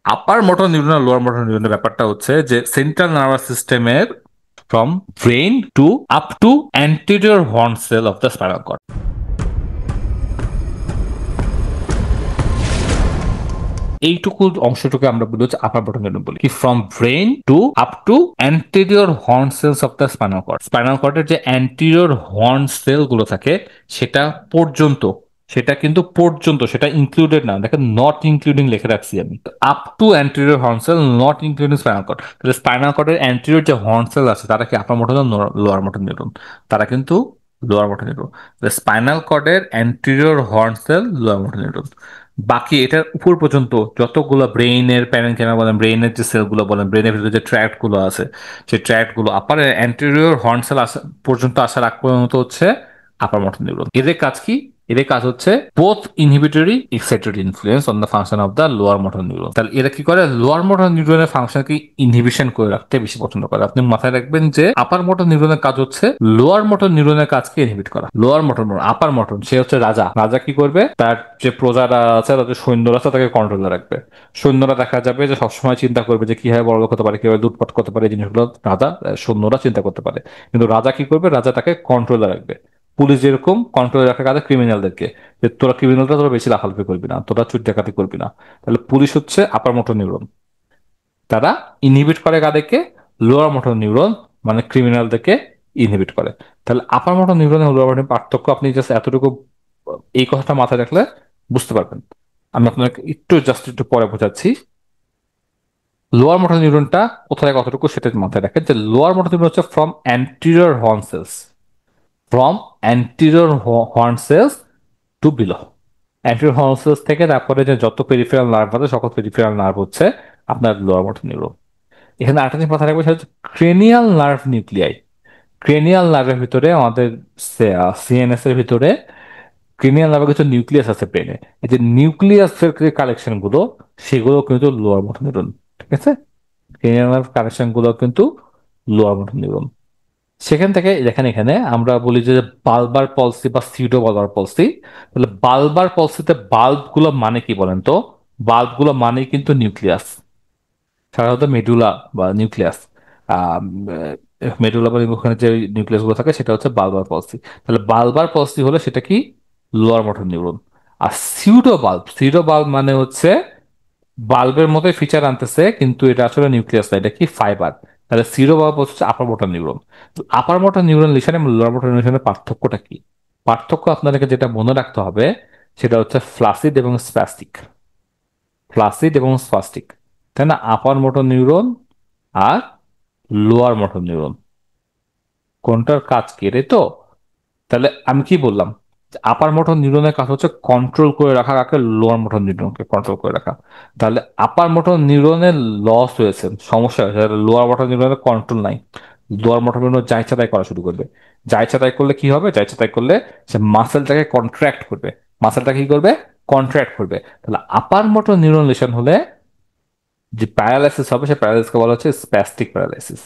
আপার motor neuron আর lower motor নিউরনের ব্যাপারটা হচ্ছে যে সেন্ট্রাল নার্ভাস সিস্টেমের from brain to up to anterior horn cell of the spinal cord. এইটুকু অংশটুকু আমরা বলি হচ্ছে আপার মোটর নিউরন বলি, কি from brain to up to anterior horn cells of the spinal cord. Spinal কর্ডের যে অ্যান্টেরিয়র হর্ন সেল গুলো থাকে সেটা পর্যন্ত, সেটা ইনক্লুডেড না, দেখেন নট ইনক্লুডিং লিখে রাখছি আমি, up to anterior horn cell not including spinal cord. তাহলে স্পাইনাল কর্ডের অ্যান্টেরিয়র যে হর্ন সেল আছে তারা কি upper motor neuron, lower motor neuron? তারা কিন্তু লোয়ার মোটর নিউরন। স্পাইনাল কর্ডের anterior horn cell lower motor neuron. বাকি এটার উপর পর্যন্ত যতগুলো ব্রেইনের প্যারেনকিমা বলেন, ব্রেইনের যে সেলগুলো বলেন, ব্রেইনের ভিতরে যে ট্র্যাক্ট গুলো আছে, সেই ট্র্যাক্ট গুলো আপার অ্যান্টেরিয়র হর্ন সেল পর্যন্ত আসার আগ পর্যন্ত হচ্ছে আপার মোটর নিউরন। এদের কাজ কি? এদের কাজ হচ্ছে both inhibitory excitatory influence on the function of the lower motor neuron. তাহলে এরা কি করে? লোয়ার মোটর নিউরনের ফাংশনকে ইনহিবিশন করে রাখতে বেশি পছন্দ করে। আপনি মাথায় রাখবেন যে আপার মোটর নিউরনের কাজ হচ্ছে লোয়ার মোটর নিউরনের কাজকে ইনহিবিট করা। লোয়ার মোটর, আপার মোটর সে হচ্ছে রাজা। রাজা কি করবে? তার যে প্রজারা আছে, তাদের সৈন্যরা আছে, তাকে কন্ট্রোলে রাখবে। সৈন্যরা দেখা যাবে যে সবসময় চিন্তা করবে যে কিভাবে বড়লোক হতে পারে, কিভাবে লুটপাট করতে পারে, এই জিনিসগুলো রাজা, সৈন্যরা চিন্তা করতে পারে। কিন্তু রাজা কি করবে? রাজা তাকে কন্ট্রোলে রাখবে। পুলিশ যেরকম কন্ট্রোলে রাখা কাজে ক্রিমিনালদেরকে, যে তোরা ক্রিমিনালটা তোরা বেশি লাফালাফি করবি না, তোরা চুরি ডাকাতি করবি না। তাহলে পুলিশ হচ্ছে আপার মোটর নিউরন, তারা ইনহিবিট করে কাদেরকে? লোয়ার মোটর নিউরন, মানে ক্রিমিনালদেরকে ইনহিবিট করে। তাহলে আপার মোটর নিউরন এবং লোয়ার মোটর পার্থক্য আপনি জাস্ট এতটুকু এই কথাটা মাথায় রাখলে বুঝতে পারবেন। আমি আপনাকে একটু পরে বোঝাচ্ছি। লোয়ার মোটর নিউরনটা কোথায় কতটুকু সেটা মাথায় রাখেন, যে লোয়ার মোটর নিউরন হচ্ছে from anterior horn cells, from anterior horn cells to below. Anterior horn cells থেকে তারপরে যে যত পেরিফেরাল নার্ভ আছে সকল পেরিফেরাল নার্ভ হচ্ছে আপনার লোয়ার মোটর নিউরন। এখানে আরেকটা জিনিস মাথায় রাখবে, সেটা হচ্ছে ক্রেনিয়াল নার্ভ নিউক্লিয়াই। ক্রেনিয়াল নার্ভের ভিতরে আমাদের সিএনএস এর ভিতরে ক্রেনিয়াল নার্ভের কিছু নিউক্লিয়াস আছে ব্রেনে। এই যে নিউক্লিয়াসের যে কালেকশন গুলো, সেগুলো কিন্তু লোয়ার মোটর নিউরন। ঠিক আছে? ক্রেনিয়াল নার্ভ কালেকশন গুলো কিন্তু লোয়ার মোটর নিউরন। সেখান থেকে দেখেন, এখানে আমরা বলি যে বালবার পলসি বা সিউডো বালবার পলসি। তাহলে বালবার পলসিতে বাল্ব গুলো মানে কি বলেন তো? বাল্ব গুলো মানে কিন্তু নিউক্লিয়াস, সাধারণত মেডুলা বা নিউক্লিয়াস। মেডুলা বা ওখানে যে নিউক্লিয়াস গুলো থাকে সেটা হচ্ছে বালবার পলসি। তাহলে বালবার পলসি হলে সেটা কি? Lower motor neuron. আর সিউডো বাল্ব মানে হচ্ছে বাল্বের মতোই ফিচার আনতেছে, কিন্তু এটা আসলে নিউক্লিয়াস না, এটা কি? ফাইবার। তাহলে সিউডো বাল্ব হচ্ছে আপার মোটর নিউরন। আপার মোটর নিউরন লিশন এবং লোয়ার মোটর নিউরনের পার্থক্যটা কি? পার্থক্য আপনাদেরকে যেটা মনে রাখতে হবে সেটা হচ্ছে ফ্লাসিড এবং স্প্যাস্টিক। ফ্লাসিড এবং স্পাস্টিক, তাই না? আপার মোটর নিউরন আর লোয়ার মোটর নিউরন, কোনটার কাজ কি রে? তো তাহলে আমি কি বললাম? আপার মোটর নিউরনের কাজ হচ্ছে কন্ট্রোল করে রাখা কাকে? লোয়ার মোটর নিউরনকে কন্ট্রোল করে রাখা। তাহলে আপার মোটর নিউরনের লস হয়েছে, সমস্যা হয়েছে, লোয়ার মোটর নিউরনের কন্ট্রোল নাই। লোয়ার মোটর নিউরন যা ইচ্ছা তাই করা শুরু করবে। যা ইচ্ছা তাই করলে কি হবে? যা ইচ্ছা তাই করলে সে মাসেলটাকে কন্ট্রাক্ট করবে। মাসেলটা কি করবে? কন্ট্রাক্ট করবে। তাহলে আপার মোটর নিউরন লেশন হলে যে প্যারালাইসিস হবে, সে প্যারালাইসিসকে বলা হচ্ছে স্প্যাস্টিক প্যারালাইসিস।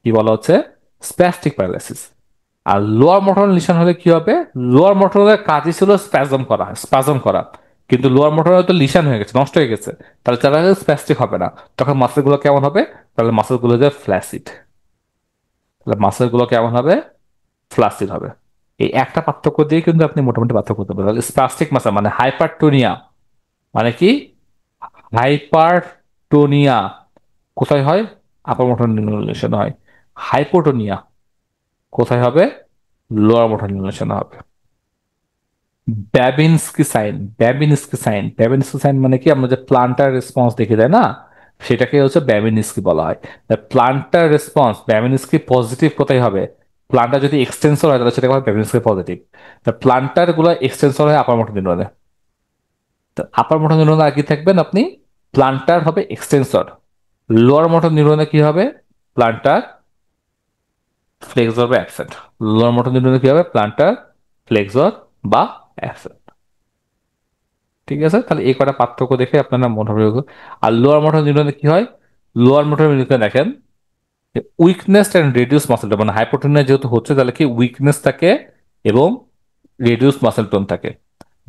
কি বলা হচ্ছে? Spastic paralysis. আর লোয়ার মোটর লিশন হলে কি হবে? লোয়ার মোটরের কাজই ছিল স্প্যাজম করা। কিন্তু লোয়ার মোটর তো লিশন হয়ে গেছে, নষ্ট হয়ে গেছে। তাহলে তারা স্প্যাস্টিক হবে না। তখন মাসেলগুলো কেমন হবে? তাহলে মাসেলগুলো যে ফ্ল্যাসিড। তাহলে মাসেলগুলো কেমন হবে? ফ্ল্যাসিড হবে। এই একটা পার্থক্য দিয়ে কিন্তু আপনি মোটামুটি পার্থক্য করতে পারেন। স্প্যাস্টিক মাসেল মানে হাইপারটোনিয়া, মানে কি? হাইপারটোনিয়া কোথায় হয়? আপার মোটর নিউরন হয়। হাইপোটোনিয়া কোথায় হবে? লোয়ার মোটর নিউরন হবে। ব্যাবিনস্কি সাইন মানে কি? আমরা যে প্লান্টার রেসপন্স দেখি, তাই না? সেটাকে হচ্ছে ব্যাবিনস্কি বলা হয়। প্লান্টার রেসপন্স ব্যাবিনস্কি পজিটিভ কোথায় হবে? প্লান্টার যদি এক্সটেন্সর হয় তাহলে সেটাকে হবে ব্যাবিনস্কি পজিটিভ। প্লান্টার গুলো এক্সটেন্সর হয় আপার মোটর নিউরনে। আপার মোটর নিউরনে আর কি থাকবেন আপনি? প্লান্টার হবে এক্সটেন্সর। লোয়ার মোটর নিউরনে কি হবে? প্লান্টার ফ্লেক্সর বা অ্যাবসেন্ট। লোয়ার মোটর নিউরনে কি হবে? প্লান্টার ফ্লেক্সর বা অ্যাবসেন্ট। ঠিক আছে? তাহলে এই কটা পার্থক্য দেখে আপনারা মোটামুটি আর লোয়ার মোটর নিউরনে কি হয়? লোয়ার মোটর নিউরনে দেখেন উইকনেস অ্যান্ড রেডিউস মাসেল, মানে হাইপোটোনিয়া যেহেতু হচ্ছে তাহলে কি উইকনেস থাকে এবং রেডিউস মাসেল টোন থাকে,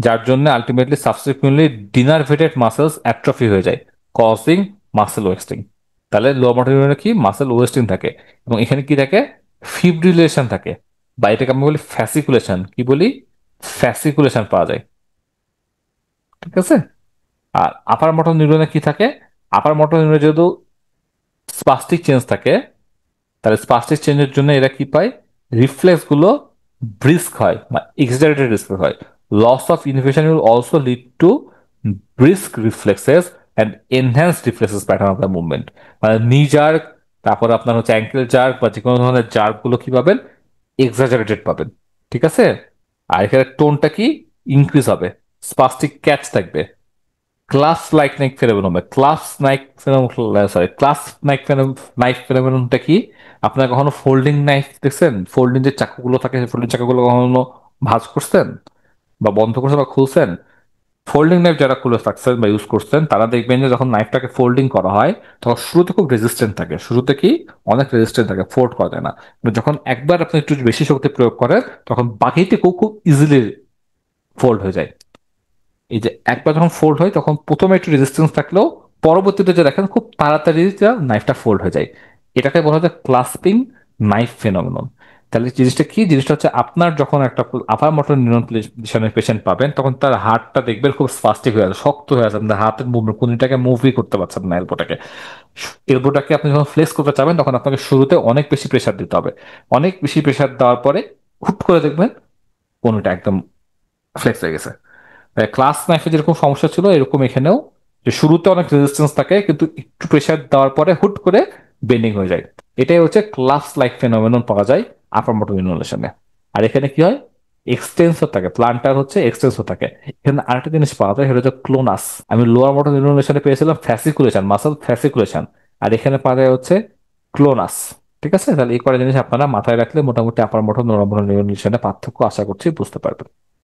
যার জন্য আলটিমেটলি সাবসিকুয়েন্টলি ডিনার্ভেটেড মাসেলস অ্যাট্রফি হয়ে যায়। Causing muscle wasting. তাহলে লোয়ার মোটর নিউরনে কি মাসেল ওয়েস্টিং থাকে, এবং এখানে কি থাকে, ফিব্রিলেশন থাকে, বা এটাকে আমি বলি ফ্যাসিকুলেশন, কি বলি, ফ্যাসিকুলেশন পাওয়া যায়। ঠিক আছে। আর আপার মোটর নিউরনে কি থাকে, আপার মোটর নিউরনে যেহেতু স্পাস্টিক চেঞ্জ থাকে, তাহলে স্পাস্টিক চেঞ্জের জন্য এরা কি পায়, রিফ্লেক্স গুলো ব্রিস্ক হয় বা এক্সাজারেটেড রিফ্লেক্স হয়। Loss of inhibition will also lead to brisk reflexes and enhance reflexes pattern of the movement. মানে নি জার্ক, তারপর আপনার হচ্ছে অ্যাঙ্কেল জার্ক বা যে কোনো ধরনের জার্ক গুলো কি পাবেন, এক্সাজারেটেড পাবেন। ঠিক আছে। আর এখানে টোনটা কি ইনক্রিজ হবে, স্পাস্টিক ক্যাচ থাকবে। ক্লাস লাইক নাইক ফেনোমেনন হবে, clasp knife sorry clasp knife knife ফেনোমেননটা কি, আপনারা কখনো ফোল্ডিং নাইফ দেখছেন, ফোল্ডিং যে চাকুগুলো থাকে, ফোল্ডিং চাকুগুলো কখনো ভাঁজ করছেন বা বন্ধ করছেন বা খুলছেন? ফোল্ডিং নাইফ যারা খুলে রাখছেন বা ইউজ করছেন তারা দেখবেন যে যখন নাইফটাকে ফোল্ডিং করা হয় তখন শুরুতে খুব রেজিস্ট্যান্ট থাকে, শুরুতে কি অনেক রেজিস্ট্যান্ট থাকে, ফোল্ড করা যায় না। কিন্তু যখন একবার আপনি একটু বেশি শক্তি প্রয়োগ করেন তখন বাকিটুকু খুব ইজিলি ফোল্ড হয়ে যায়। এই যে একবার যখন ফোল্ড হয় তখন প্রথমে একটু রেজিস্ট্যান্স থাকলেও পরবর্তীতে যে দেখেন খুব তাড়াতাড়ি নাইফটা ফোল্ড হয়ে যায়। এটাকে বলা হয় ক্লাস্পিং নাইফ ফেনোমেনন। তাহলে জিনিসটা কি, জিনিসটা হচ্ছে আপনার যখন একটা আপার মোটর নিউরন পেশেন্ট পাবেন তখন তার হাতটা দেখবেন খুব স্পাস্টিক হয়ে আছে, শক্ত হয়ে আছে, আপনার হাতের মুভমেন্ট কোনটাকে মুভই করতে পারছেন না, এলবোটাকে। এলবোটাকে আপনি যখন ফ্লেক্স করতে চাবেন তখন আপনাকে শুরুতে অনেক বেশি প্রেশার দিতে হবে, অনেক বেশি প্রেশার দেওয়ার পরে হুট করে দেখবেন কোনটা একদম ফ্লেক্স হয়ে গেছে। ক্লাস নাইফে যেরকম সমস্যা ছিল এরকম এখানেও, যে শুরুতে অনেক রেজিস্ট্যান্স থাকে কিন্তু একটু প্রেশার দেওয়ার পরে হুট করে বেন্ডিং হয়ে যায়। এটাই হচ্ছে ক্লাস লাইক ফেনোমেনন পাওয়া যায় আপার মোটর নিউরনের। আর এখানে কি হয়, এক্সটেন্সর থাকে, প্লান্টার হচ্ছে এক্সটেন্সর থাকে। এখানে আরেকটা জিনিস পাওয়া যায় সেটা হচ্ছে ক্লোনাস। আমি লোয়ার মোটর নিউরনেশনে পেয়েছিলাম ফ্যাসিকুলেশন, মাসল ফ্যাসিকুলেশন, আর এখানে পাওয়া যায় হচ্ছে ক্লোনাস। ঠিক আছে, তাহলে এই কটা জিনিস আপনারা মাথায় রাখলে মোটামুটি আপার মোটর লোয়ার মোটর নিউরনেশনের পার্থক্য আশা করছি বুঝতে পারবেন।